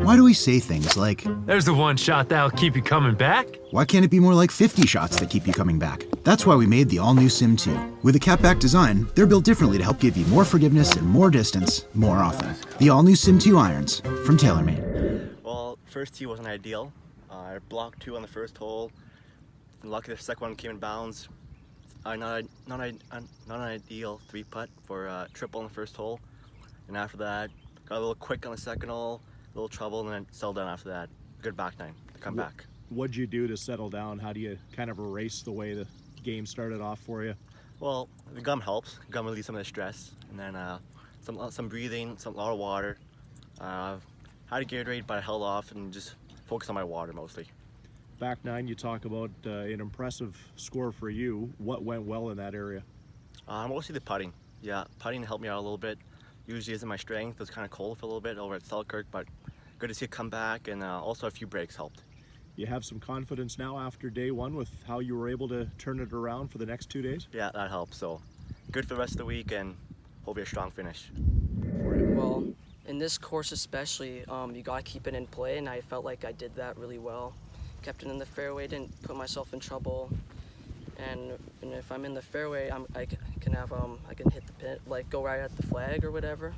Why do we say things like, "There's the one shot that'll keep you coming back"? Why can't it be more like 50 shots that keep you coming back? That's why we made the all-new Sim 2. With a cap-back design, they're built differently to help give you more forgiveness and more distance, more often. The all-new Sim 2 irons from TaylorMade. Well, first tee wasn't ideal. I blocked 2 on the first hole. Lucky the second one came in bounds. Not an ideal 3-putt for triple on the first hole. And after that, got a little quick on the second hole, a little trouble, and then settled down after that. Good back nine to come back. What'd you do to settle down? How do you kind of erase the way the game started off for you? Well, the gum helps. Gum relieves some of the stress, and then some breathing, a lot of water. Had a Gatorade, but I held off and just focused on my water mostly. Back nine, you talk about an impressive score for you. What went well in that area? Mostly the putting. Yeah, putting helped me out a little bit. Usually isn't my strength. It was kind of cold for a little bit over at Selkirk, but good to see it come back, and also a few breaks helped. You have some confidence now after day one with how you were able to turn it around for the next 2 days? Yeah, that helps. So good for the rest of the week, and hopefully a strong finish. Well, in this course especially, you gotta keep it in play, and I felt like I did that really well. Kept it in the fairway, didn't put myself in trouble, and if I'm in the fairway, I can hit the pin, like go right at the flag or whatever.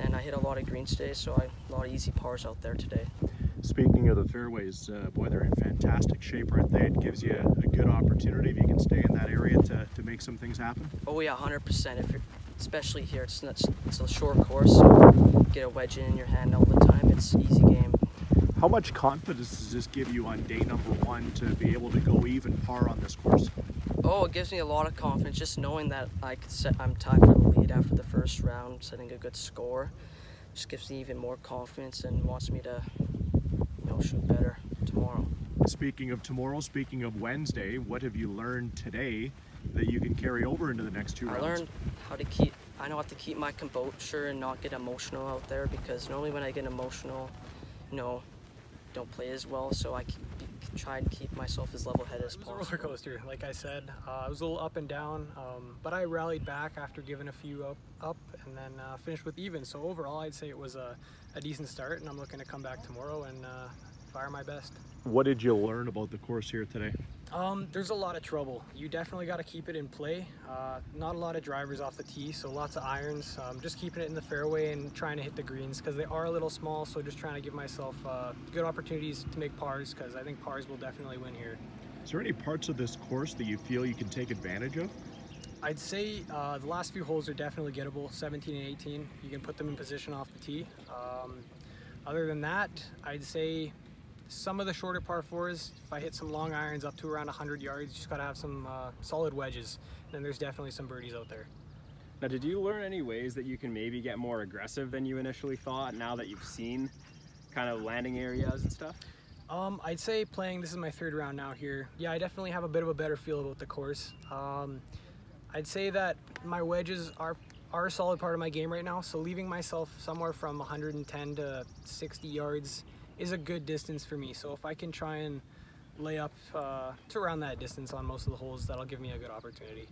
And I hit a lot of greens today, so a lot of easy pars out there today. Speaking of the fairways, boy, they're in fantastic shape, aren't they? It gives you a good opportunity if you can stay in that area to make some things happen. Oh yeah, 100%. If you're, especially here, it's a short course, so get a wedge in your hand all the time. It's an easy game. How much confidence does this give you on day number one to be able to go even par on this course? Oh, it gives me a lot of confidence just knowing that I'm tied for the lead after the first round, setting a good score. Just gives me even more confidence and wants me to, shoot better tomorrow. Speaking of tomorrow, speaking of Wednesday, what have you learned today that you can carry over into the next 2 rounds? I learned I know how to keep my composure and not get emotional out there, because normally when I get emotional, don't play as well, so I try and keep myself as level-headed as possible. It was a roller coaster, like I said. It was a little up and down, but I rallied back after giving a few up and then finished with even. So overall, I'd say it was a decent start, and I'm looking to come back tomorrow and fire my best. What did you learn about the course here today? There's a lot of trouble. You definitely got to keep it in play. Not a lot of drivers off the tee, so lots of irons. Just keeping it in the fairway and trying to hit the greens, because they are a little small, so just trying to give myself good opportunities to make pars, because I think pars will definitely win here. Is there any parts of this course that you feel you can take advantage of? I'd say the last few holes are definitely gettable, 17 and 18. You can put them in position off the tee. Other than that, I'd say some of the shorter par 4s, if I hit some long irons up to around 100 yards, you just got to have some solid wedges. And then there's definitely some birdies out there. Now, did you learn any ways that you can maybe get more aggressive than you initially thought now that you've seen kind of landing areas and stuff? I'd say this is my 3rd round now here. Yeah, I definitely have a bit of a better feel about the course. I'd say that my wedges are a solid part of my game right now, so leaving myself somewhere from 110 to 60 yards is a good distance for me. So if I can try and lay up to around that distance on most of the holes, that'll give me a good opportunity.